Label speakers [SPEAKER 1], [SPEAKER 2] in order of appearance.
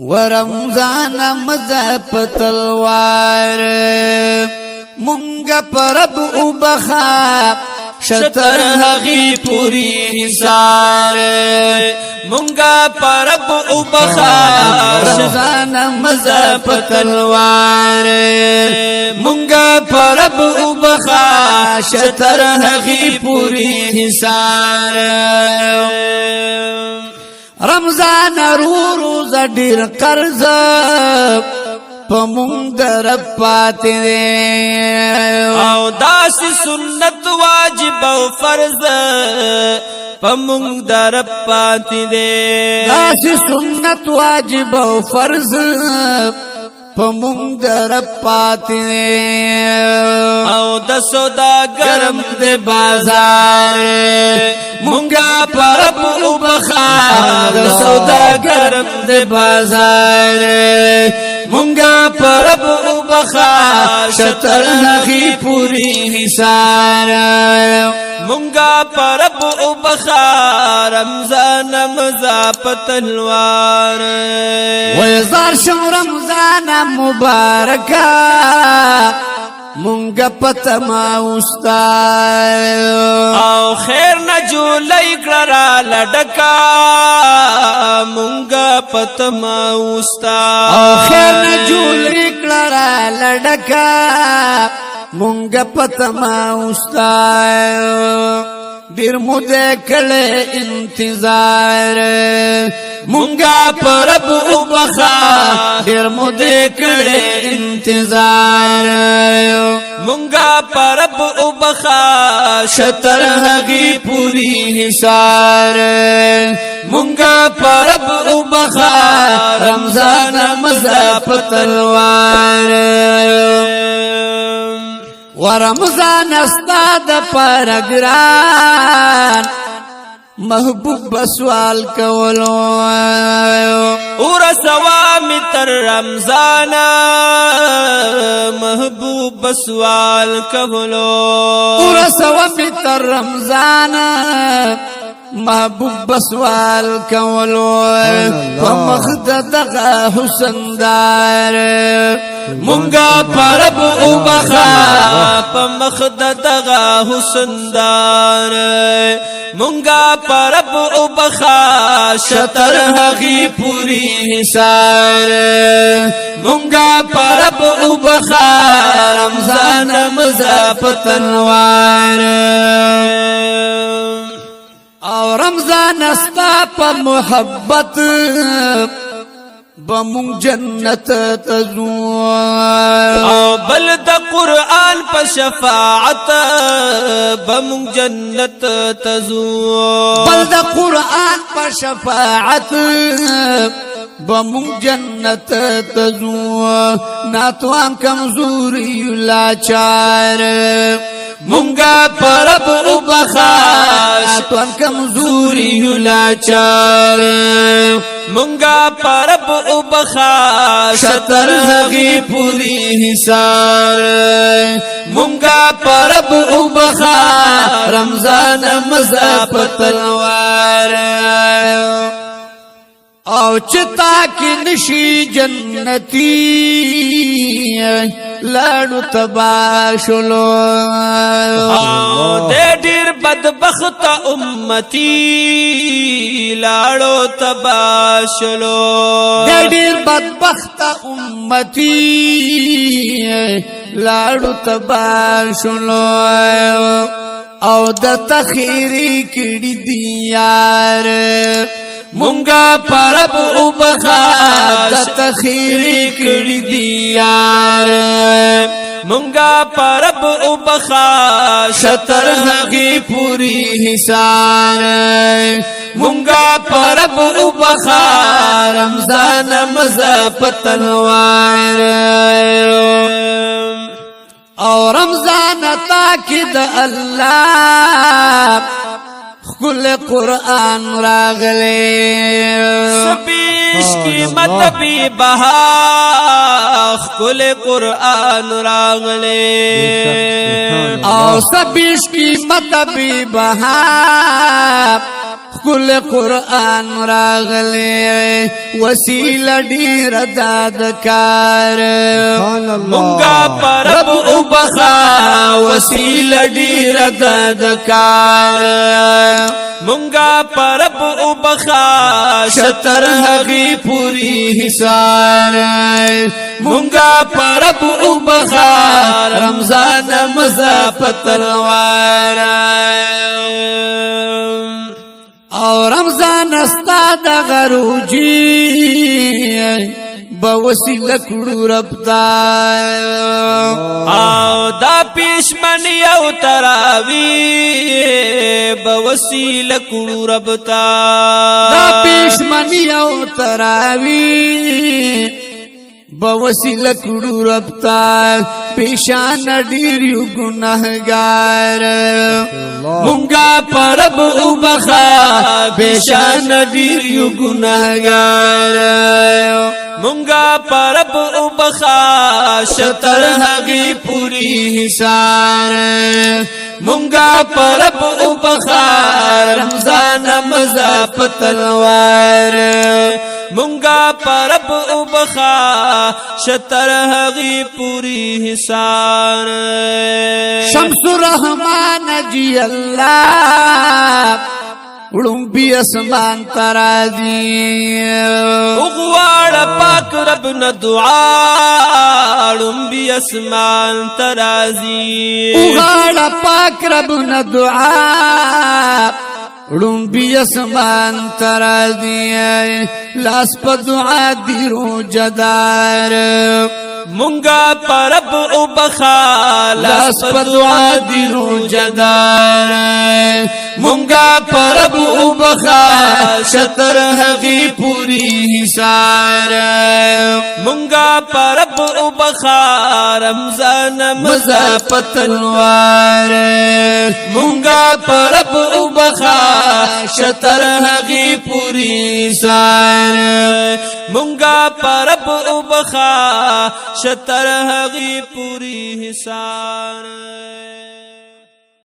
[SPEAKER 1] ورمضان مزه پتلوار مونږه پرب او بخا شتر هغي پوری حصار
[SPEAKER 2] مونږه پرب او بخا
[SPEAKER 1] رمضان مزه پتلوار
[SPEAKER 2] مونږه پرب او بخا
[SPEAKER 1] شتر هغي پوری حصار رمضان رو زډیر قرض پمونږ در پاتې
[SPEAKER 2] او داس سنت واجب او فرض پمونږ در پاتې دي
[SPEAKER 1] داس سنت واجب او فرض پمونږ در پاتې
[SPEAKER 2] او د سودا
[SPEAKER 1] گرم د بازار مونږه پرب او بخا د سودا گرم د بازار مونږه پرب او بخا شتر هغي پوری حصار
[SPEAKER 2] مونږه پرب او بخا رمضان مزه پتلوار
[SPEAKER 1] ويزار شو رمضان مبارکا مونږه پتما وستا
[SPEAKER 2] او خیر نه جولای کړه لډکا مونږه پتما وستا
[SPEAKER 1] او خیر نه جولای کړه لډکا مونږه پتما وستا ډیر مده کله انتظار مونږه پرب او بخا ډیر مده کله انتظار
[SPEAKER 2] مونږه پرب او بخا
[SPEAKER 1] شتر هغي پوری حصار مونږه پرب او بخا رمضان مزه پتلوار ورمضان استاد پرګران محبوب سوال کولو
[SPEAKER 2] اور سوام تر رمضان محبوب سوال کولو
[SPEAKER 1] اور سوام تر رمضان محبوب سوال کولو فمخددغه حسن دار
[SPEAKER 2] مونږه پرب او بخا پمخددغه حسن دار مونږه پرب او بخا
[SPEAKER 1] شتر هغي پوری حصار مونږه پرب او بخا رمضان مزه پتلوار او رمضان استا په محبت بمون جنت تزو
[SPEAKER 2] او بل د قرآن په شفاعت بمون جنت تزو
[SPEAKER 1] بل د قرآن په شفاعت بمون جنت تزو ناتوان کمزوری لاچار مونږه پرب او بخا ناتوان کمزوری لاچار
[SPEAKER 2] مونږه پرب او بخا
[SPEAKER 1] شتر هغي پوری حصار مونږه پرب او بخا رمضان مزه پتلوار او چتا کی نشی جنتی لاړو تباشلو
[SPEAKER 2] او د ډیر بدبخت امتی لاړو تباشلو
[SPEAKER 1] د ډیر بدبخت امتی لاړو تباشلو او د تخیری کړي دی یار مونږه پرب او بخا د تخیری کړي دی یار
[SPEAKER 2] مونږه پرب او بخا
[SPEAKER 1] شتر هغي پوری حصار مونږه پرب او بخا رمضان مزه پتلوار او رمضان تاکید الله کل قرآن راغلے
[SPEAKER 2] سبیش کی مطبی بہا کل قرآن راغلے
[SPEAKER 1] او سبیش کی مطبی بہا کل قرآن راغلے وسیلہ ډیر دادکار
[SPEAKER 2] منگا پر
[SPEAKER 1] رب وبخا وسیلہ ډیر دادکار
[SPEAKER 2] منگا پر وبخا
[SPEAKER 1] شتر هغی پوری حسار منگا پر وبخا رمضان مزا پتلوار او رمضان استاد غروجی بوسیله کړو رب تا
[SPEAKER 2] او دا پښمنی او تراوی بوسیله کړو رب تا
[SPEAKER 1] دا پښمنی او تراوی بوسیله کړو رب تا پیشان ډیر یو ګناهګار مونږه پرب وبخا پیشان ډیر یو ګناهګار
[SPEAKER 2] منگا پر وبخا
[SPEAKER 1] شتر هغی پوری حسار مونږه پرب وبخا رمضان مزا پتلوار
[SPEAKER 2] منگا پر وبخا شتر هغی پوری حسار
[SPEAKER 1] شمس الرحمن جی اللہ اڑمبی اسمان ترازی
[SPEAKER 2] اغوار پاک رب نا دعا اڑمبی اسمان ترازی
[SPEAKER 1] اغوار پاک رب نا دعا اڑمبی اسمان ترازی لاس پا دعا دیرو جدار
[SPEAKER 2] منگا پر وبخا
[SPEAKER 1] لاس پا دعا دیرو جدار منگا پرب وبخا شتر هغی پوری حسار
[SPEAKER 2] منگا پر وبخا رمضان
[SPEAKER 1] مزا پتلوار منگا پرب وبخا شتر هغی پوری حسار
[SPEAKER 2] منگا پر وبخا شتر هغی پوری حسار